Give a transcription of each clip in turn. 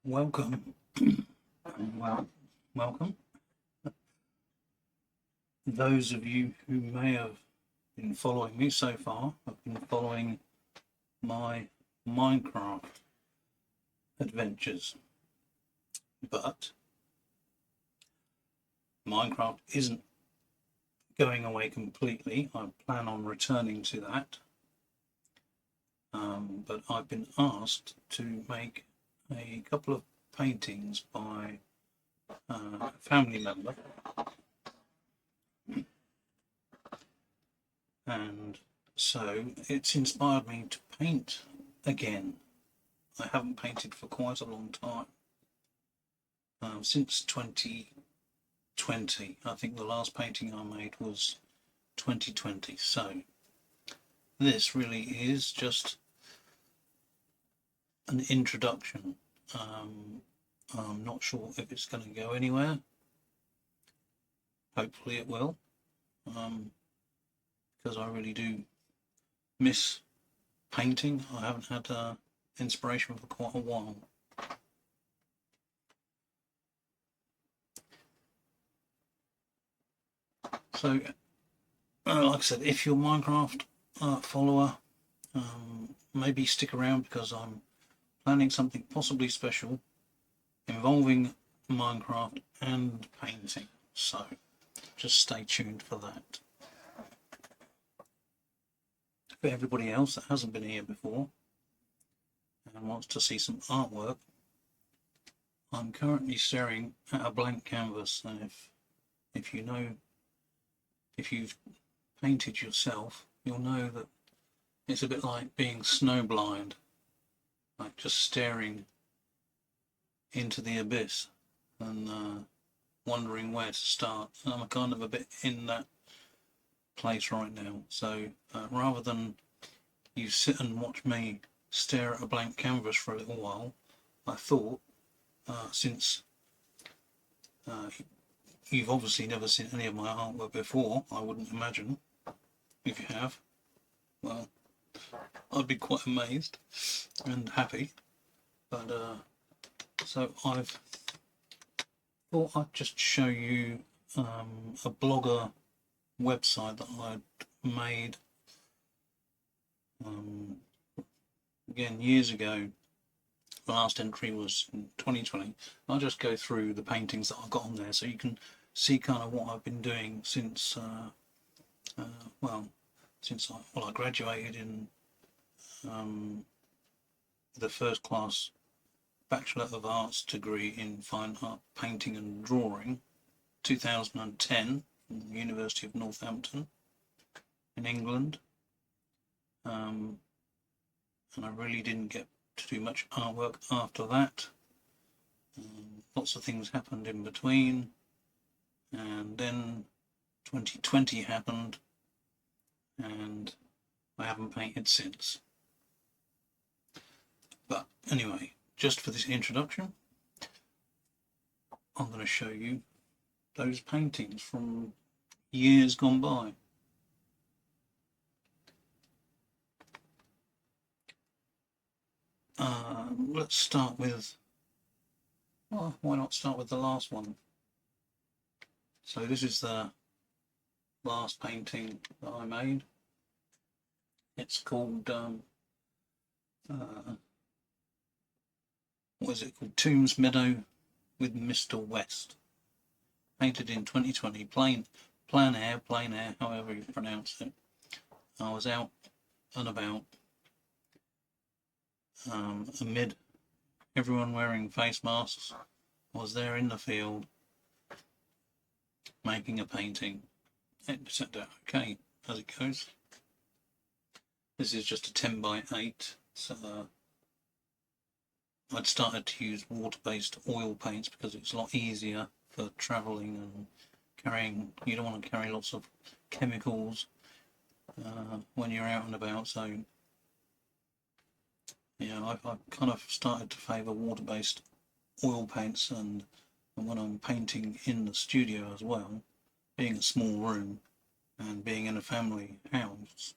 Welcome. well, welcome. Those of you who may have been following me so far have been following my Minecraft adventures. But Minecraft isn't going away completely. I plan on returning to that. But I've been asked to make a couple of paintings by a family member, and so it's inspired me to paint again. I haven't painted for quite a long time, since 2020. I think the last painting I made was 2020, so this really is just an introduction. I'm not sure if it's going to go anywhere. Hopefully it will, because I really do miss painting. I haven't had inspiration for quite a while. So, like I said, if you're a Minecraft follower, maybe stick around, because I'm planning something possibly special involving Minecraft and painting. So, just stay tuned for that. For everybody else that hasn't been here before and wants to see some artwork, I'm currently staring at a blank canvas, and if you know, if you've painted yourself, you'll know that it's a bit like being snowblind, like just staring into the abyss and wondering where to start. And I'm kind of a bit in that place right now. So rather than you sit and watch me stare at a blank canvas for a little while, I thought, since you've obviously never seen any of my artwork before, I wouldn't imagine. If you have, well, I'd be quite amazed and happy. But so I've thought I'd just show you a blogger website that I'd made again years ago. The last entry was in 2020. I'll just go through the paintings that I've got on there so you can see kind of what I've been doing since I graduated in the first class Bachelor of Arts degree in Fine Art Painting and Drawing, 2010, from the University of Northampton in England. And I really didn't get to do much artwork after that. Lots of things happened in between, and then 2020 happened, and I haven't painted since. But anyway, just for this introduction, I'm going to show you those paintings from years gone by. Let's start with, well, why not start with the last one? So this is the last painting that I made. It's called, what is it called? Tombs Meadow with Mr. West. Painted in 2020, plein air, however you pronounce it. I was out and about, amid everyone wearing face masks. I was there in the field making a painting. It turned out okay, as it goes. This is just a 10 by 8, so I'd started to use water-based oil paints because it's a lot easier for travelling and carrying. You don't want to carry lots of chemicals when you're out and about, so yeah, I've kind of started to favour water-based oil paints, and when I'm painting in the studio as well, being a small room and being in a family house,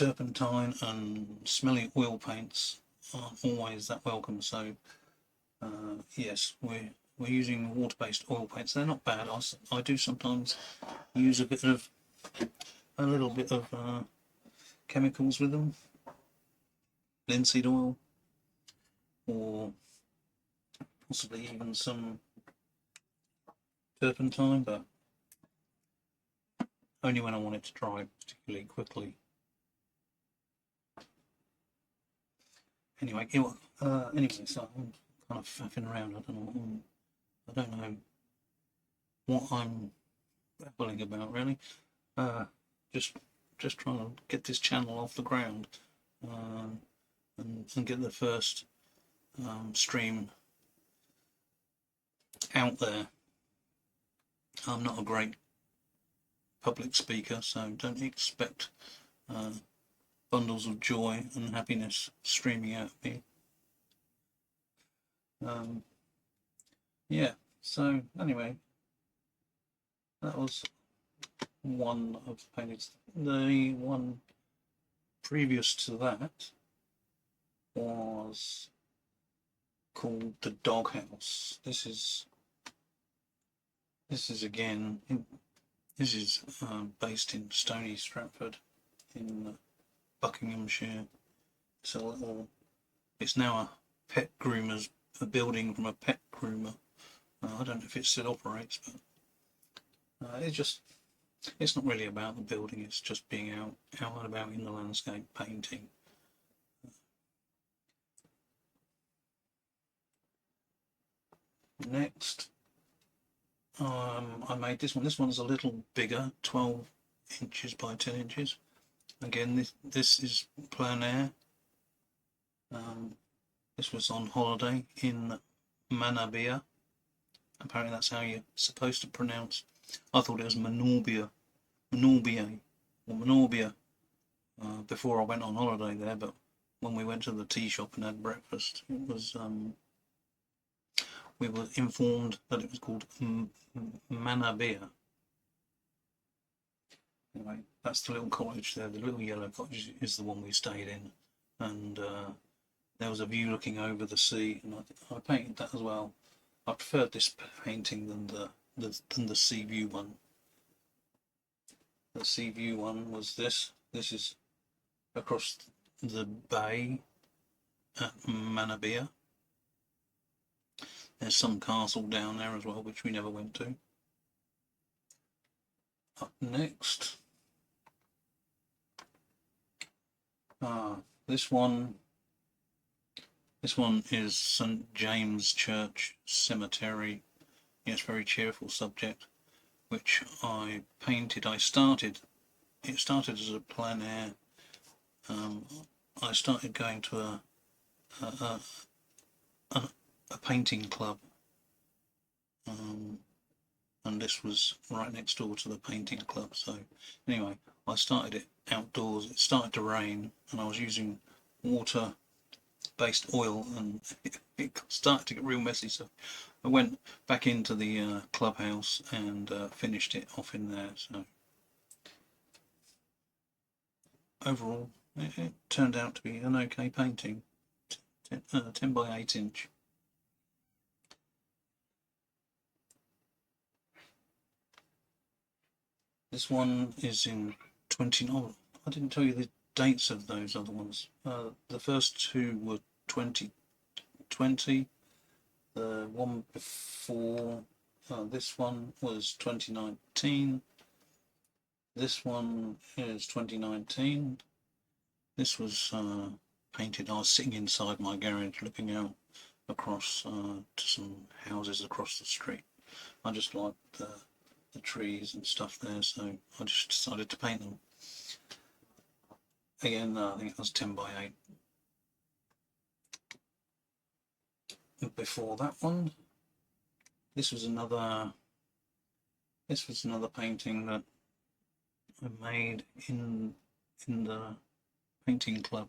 turpentine and smelly oil paints aren't always that welcome. So yes, we're using water-based oil paints. They're not bad. I do sometimes use a little bit of chemicals with them, linseed oil, or possibly even some turpentine, but only when I want it to dry particularly quickly. Anyway, so I'm kind of faffing around. I don't know what I'm babbling about really. Just trying to get this channel off the ground, and get the first stream out there. I'm not a great public speaker, so don't expect bundles of joy and happiness streaming out of me. Yeah, so anyway, that was one of the paintings. The one previous to that was called the Doghouse. This is again, this is based in Stony Stratford in Buckinghamshire. It's now a pet groomer's, a building from a pet groomer. I don't know if it still operates, but it's not really about the building. It's just being out and about in the landscape painting. Next, I made this one. This one's a little bigger, 12 inches by 10 inches. Again, this is plein air. This was on holiday in Manabia. Apparently that's how you're supposed to pronounce. I thought it was Manorbia, or Manorbia, before I went on holiday there, but when we went to the tea shop and had breakfast, it was we were informed that it was called Manabia. Anyway, that's the little cottage there. The little yellow cottage is the one we stayed in, and there was a view looking over the sea, and I painted that as well. I preferred this painting than the sea view one. The sea view one was this. This is across the bay at Manabia. There's some castle down there as well, which we never went to. Up next, this one is St. James Church Cemetery. Yes, very cheerful subject, which I painted. It started as a plein air. I started going to a painting club, and this was right next door to the painting club. So anyway, I started it outdoors. It started to rain, and I was using water-based oil, and it started to get real messy. So I went back into the clubhouse and finished it off in there. So overall, it turned out to be an okay painting, 10 by 8 inch. This one is in 29. I didn't tell you the dates of those other ones. The first two were 2020. The one before this one was 2019. This one is 2019. This was painted. I was sitting inside my garage looking out across to some houses across the street. I just liked the trees and stuff there, so I just decided to paint them. Again, I think it was 10 by 8. Before that one, this was another painting that I made in the painting club.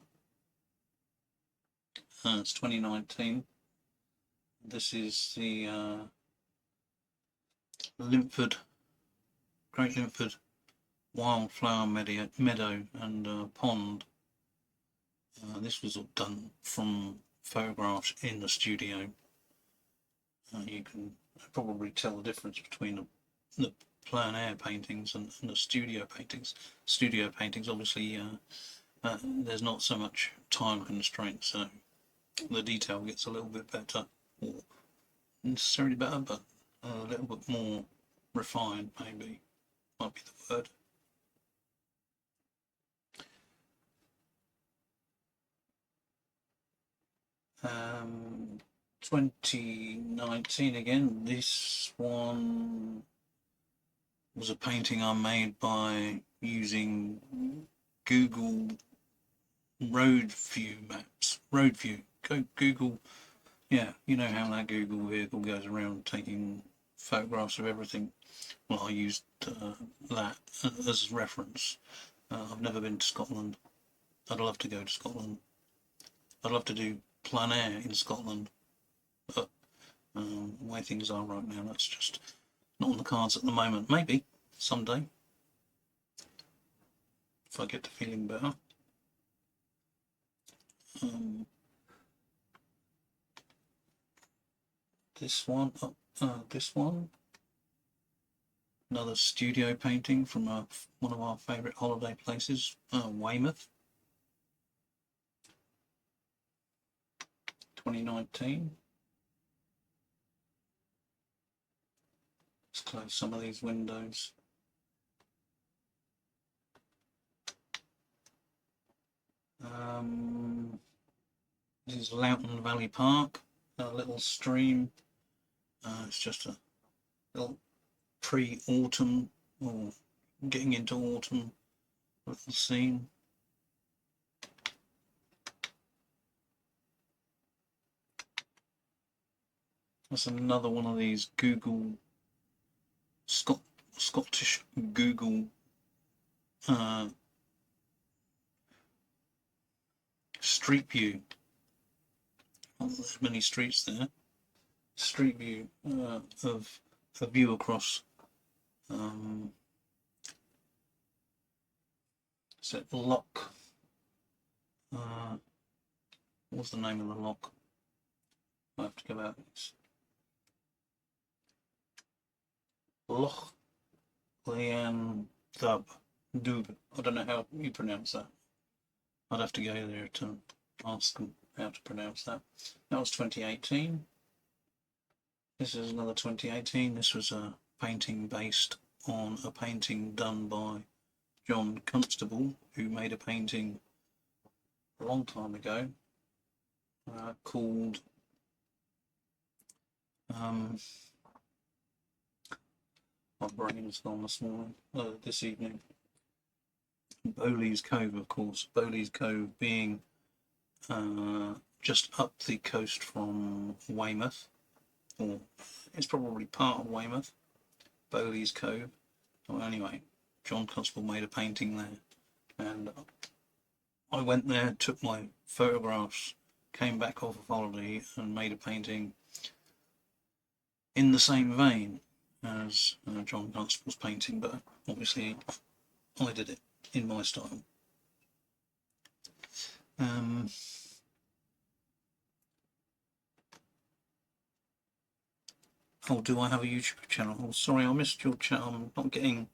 It's 2019. This is the Great Linford wildflower meadow and pond This was all done from photographs in the studio. You can probably tell the difference between the plein air paintings and the studio paintings. Studio paintings, obviously, there's not so much time constraint, so the detail gets a little bit better, or necessarily better, but a little bit more refined, maybe, might be the word. 2019 again. This one was a painting I made by using Google Road View maps. Road View. Go Google. Yeah, you know how that Google vehicle goes around taking photographs of everything. Well, I used that as reference. I've never been to Scotland. I'd love to go to Scotland. I'd love to do plein air in Scotland, but the way things are right now, that's just not on the cards at the moment. Maybe someday, if I get to feeling better. This one, another studio painting from one of our favourite holiday places, Weymouth, 2019. Let's close some of these windows. This is Loughton Valley Park, a little stream. It's just a little pre-autumn, or getting into autumn little scene. That's another one of these Google Scottish Google street view. Not that there's many streets there. Street view of a view across. Is it Loch? What's the name of the loch? I have to go out. Loch Lian Dub. I don't know how you pronounce that. I'd have to go there to ask them how to pronounce that. That was 2018. This is another 2018. This was a painting based on a painting done by John Constable, who made a painting a long time ago called my brain has gone this morning, this evening. Bowley's Cove, of course. Bowley's Cove being just up the coast from Weymouth, or it's probably part of Weymouth. Bowley's Cove. Well, anyway, John Constable made a painting there, and I went there, took my photographs, came back off of holiday, and made a painting in the same vein as John Constable's painting, but obviously I did it in my style. Oh, do I have a YouTube channel? Oh, sorry, I missed your chat. I'm not getting.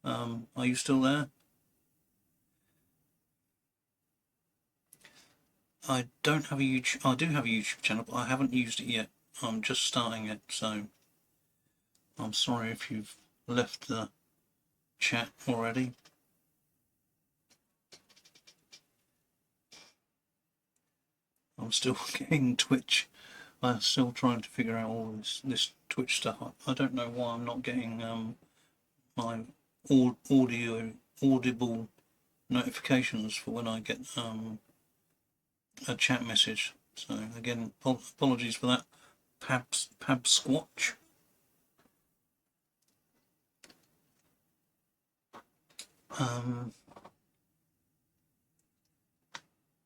Are you still there? I don't have a YouTube. I do have a YouTube channel, but I haven't used it yet. I'm just starting it, so I'm sorry if you've left the chat already. I'm still getting Twitch. I'm still trying to figure out all this Twitch stuff. I don't know why I'm not getting my audible notifications for when I get a chat message. So again, apologies for that. Pab Squatch.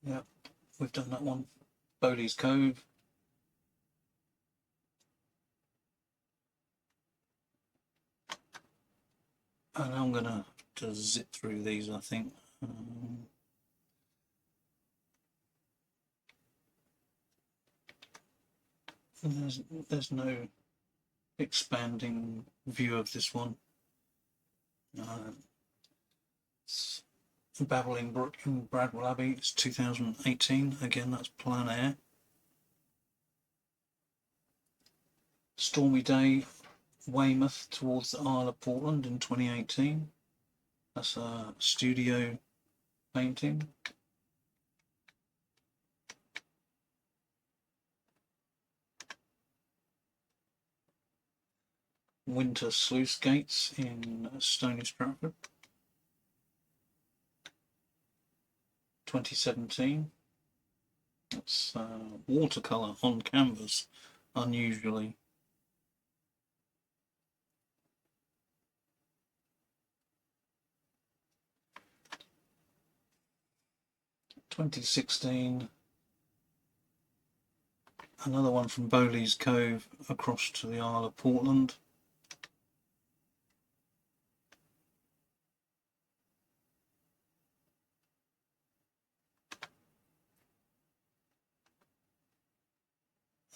Yeah, we've done that one. Bowley's Cove. And I'm gonna just zip through these, I think. there's no expanding view of this one. It's Babbling Brook in Bradwell Abbey. It's 2018. Again, that's plein air. Stormy Day, Weymouth towards the Isle of Portland in 2018. That's a studio painting. Winter Sluice Gates in Stony Stratford, 2017. That's watercolour on canvas, unusually. (2016). Another one from Bowley's Cove across to the Isle of Portland.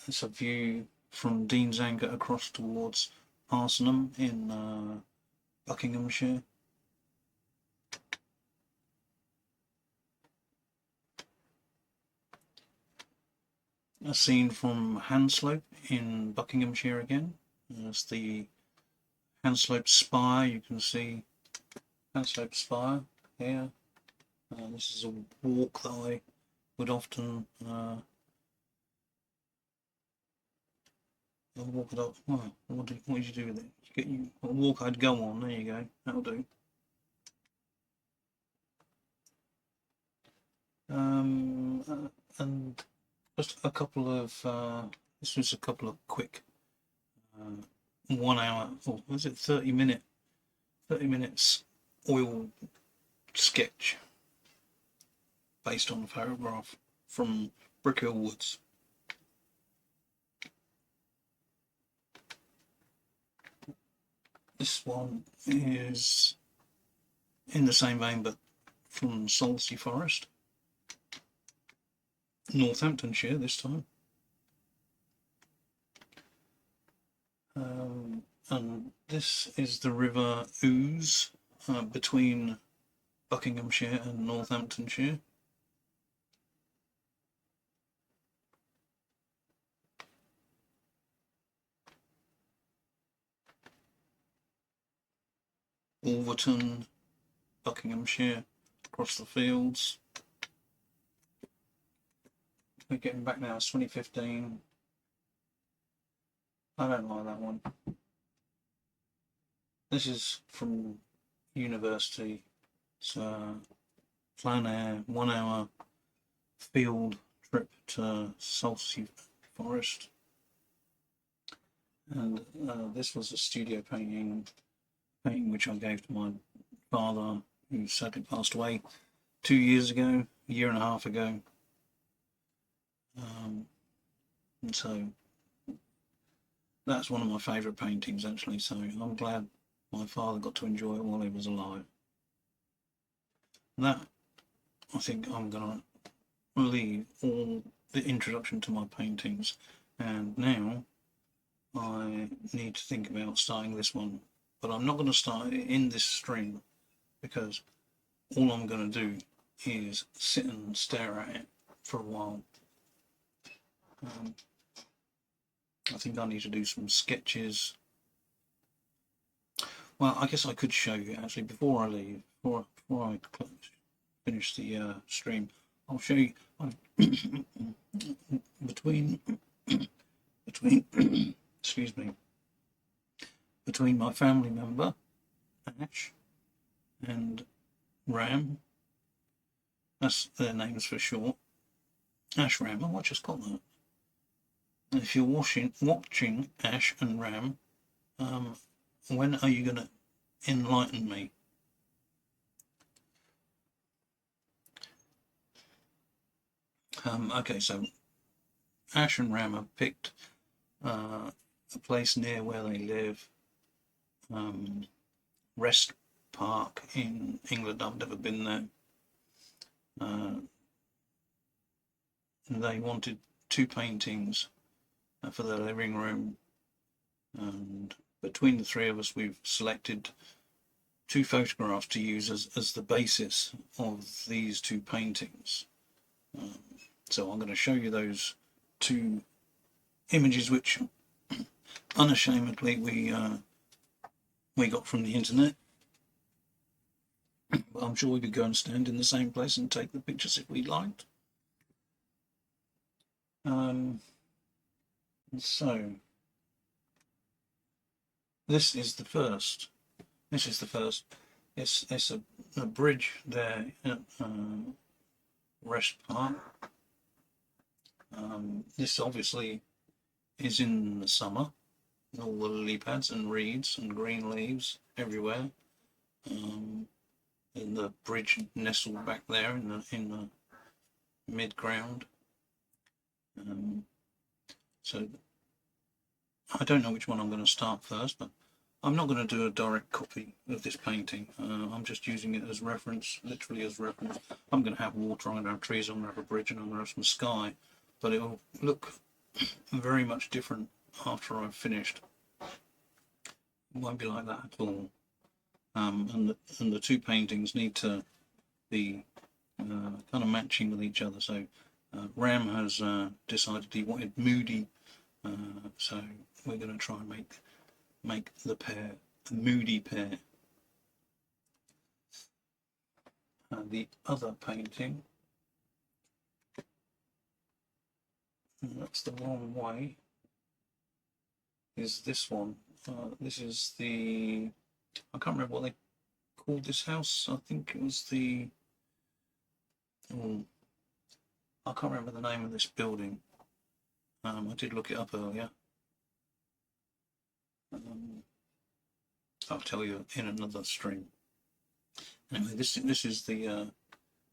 It's a view from Dean's Anchor across towards Arsenham in Buckinghamshire. A scene from Hanslope in Buckinghamshire again. There's the Hanslope Spire. You can see Hanslope Spire here. This is a walk that I would often walk it up. Well, what did you do with it? A walk I'd go on. There you go. That'll do. And just a couple of this was a couple of quick 1 hour, or was it 30 minutes oil sketch based on a photograph from Brickhill Woods. This one is in the same vein, but from Salsey Forest, Northamptonshire this time. And this is the River Ouse between Buckinghamshire and Northamptonshire. Wolverton, Buckinghamshire, across the fields. We're getting back now, it's 2015. I don't like that one. This is from university. It's a plein air, 1 hour field trip to Salsey Forest. And this was a studio painting which I gave to my father, who sadly passed away 2 years ago, a year and a half ago. And so that's one of my favourite paintings, actually, so I'm glad my father got to enjoy it while he was alive. And that, I think I'm going to leave all the introduction to my paintings, and now I need to think about starting this one, but I'm not going to start it in this stream, because all I'm going to do is sit and stare at it for a while. I think I need to do some sketches. Well, I guess I could show you actually before I leave, before I finish the stream. I'll show you between excuse me, between my family member Ash and Ram. That's their names for short. Ash Ram. Oh, I just got that. If you're watching Ash and Ram, when are you going to enlighten me? Okay, so Ash and Ram have picked a place near where they live, Rest Park in England. I've never been there. They wanted 2 paintings for the living room, and between the three of us we've selected 2 photographs to use as the basis of these 2 paintings. So I'm going to show you those 2 images which unashamedly we got from the internet. But I'm sure we could go and stand in the same place and take the pictures if we liked. So this is the first. It's a bridge there at Rest Park. This obviously is in the summer, all the lily pads and reeds and green leaves everywhere. And the bridge nestled back there in the mid ground. So I don't know which one I'm going to start first, but I'm not going to do a direct copy of this painting. I'm just using it as reference, literally as reference. I'm going to have water, I'm going to have trees, I'm going to have a bridge, and I'm going to have some sky, but it will look very much different after I've finished. It won't be like that at all. And the 2 paintings need to be kind of matching with each other. So Ram has decided he wanted moody, so we're going to try and make the pair a moody pair. The other painting, that's the wrong way, is this one. This is the, I can't remember what they called this house. I think it was the, I can't remember the name of this building. I did look it up earlier. I'll tell you in another stream. Anyway, this is the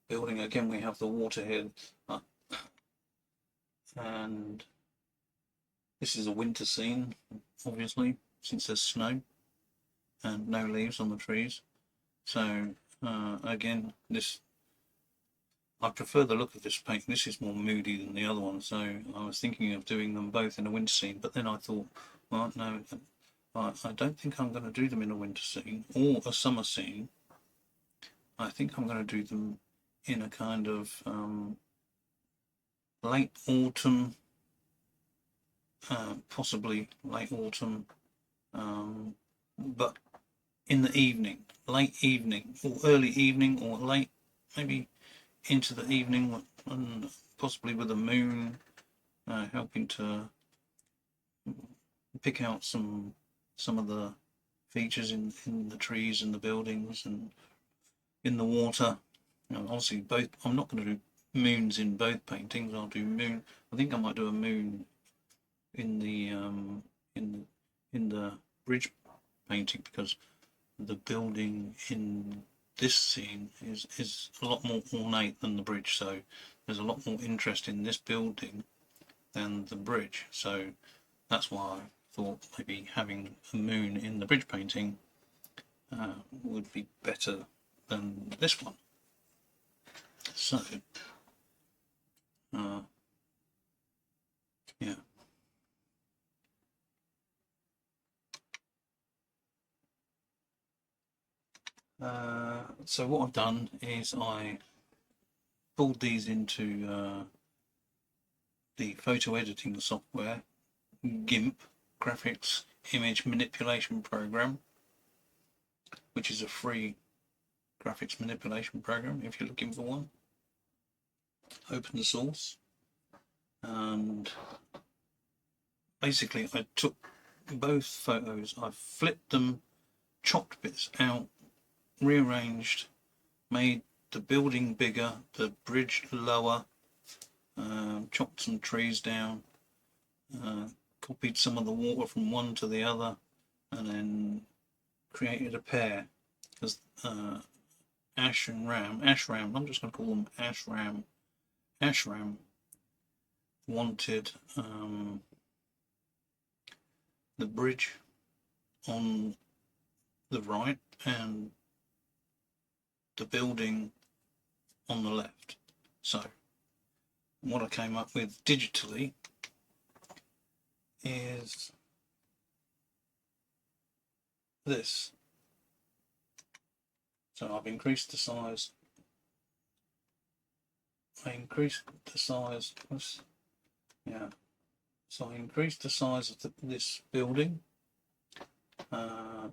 building. Again, we have the water here, and this is a winter scene, obviously, since there's snow and no leaves on the trees. So again, I prefer the look of this painting. This is more moody than the other one, so I was thinking of doing them both in a winter scene, but then I thought, well, no, I don't think I'm going to do them in a winter scene or a summer scene. I think I'm going to do them in a kind of late autumn, possibly late autumn, but in the evening, late evening or early evening, or late, maybe into the evening, and possibly with the moon helping to pick out some of the features in the trees and the buildings and in the water. Obviously both, I'm not going to do moons in both paintings. I'll do moon, I think I might do a moon in the bridge painting, because the building in this scene is a lot more ornate than the bridge, so there's a lot more interest in this building than the bridge. So that's why I thought maybe having a moon in the bridge painting would be better than this one. So yeah. So what I've done is I pulled these into the photo editing software, GIMP, Graphics Image Manipulation Program, which is a free graphics manipulation program if you're looking for one, open source. And basically I took both photos, I flipped them, chopped bits out, rearranged, made the building bigger, the bridge lower, chopped some trees down, copied some of the water from one to the other, and then created a pair, because Ashram, I'm just going to call them Ashram wanted the bridge on the right and the building on the left. So what I came up with digitally is this. So I've increased the size. I increased the size. Yeah. So I increased the size of this building. And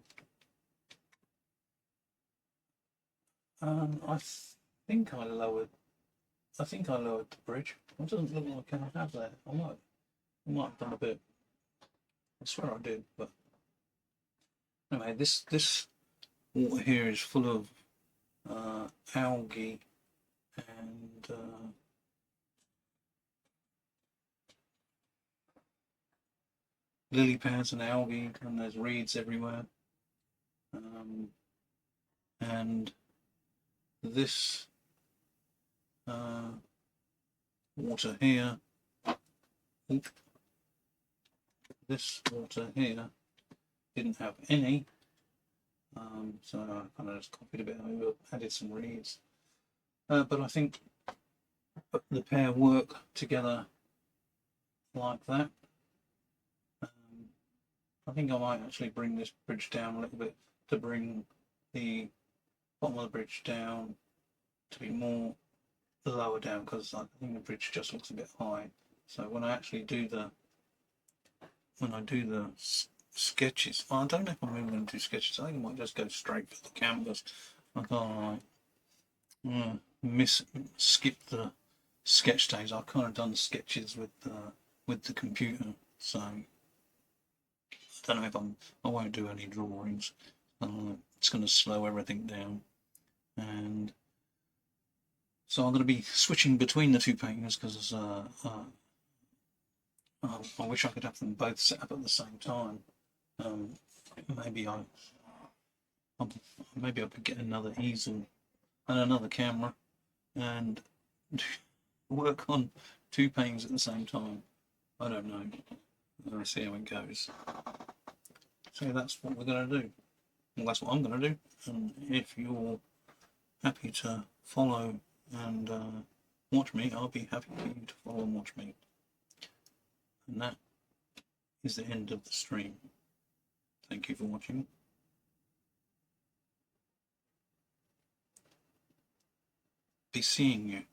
I think I lowered. I think I lowered the bridge. It doesn't look like I have that. I might have done a bit. I swear I did, but anyway, this water here is full of algae and lily pads and algae, and there's reeds everywhere. And this water here, this water here didn't have any, so I kind of just copied a bit over, added some reeds. But I think the pair work together like that. I think I might actually bring this bridge down a little bit to bring the bottom of the bridge down to be more lower down, because I think the bridge just looks a bit high. So when I actually do the sketches, well, I don't know if I'm even going to do sketches. I think I might just go straight for the canvas. I can't skip the sketch days. I've kind of done sketches with the computer, so I don't know if I won't do any drawings. It's going to slow everything down, and so I'm going to be switching between the two paintings because I wish I could have them both set up at the same time. Maybe I could get another easel and another camera and work on two paintings at the same time. I don't know. Let's see how it goes. So that's what we're going to do. Well, that's what I'm going to do. And if you're happy to follow and watch me, I'll be happy for you to follow and watch me. And that is the end of the stream. Thank you for watching. Be seeing you.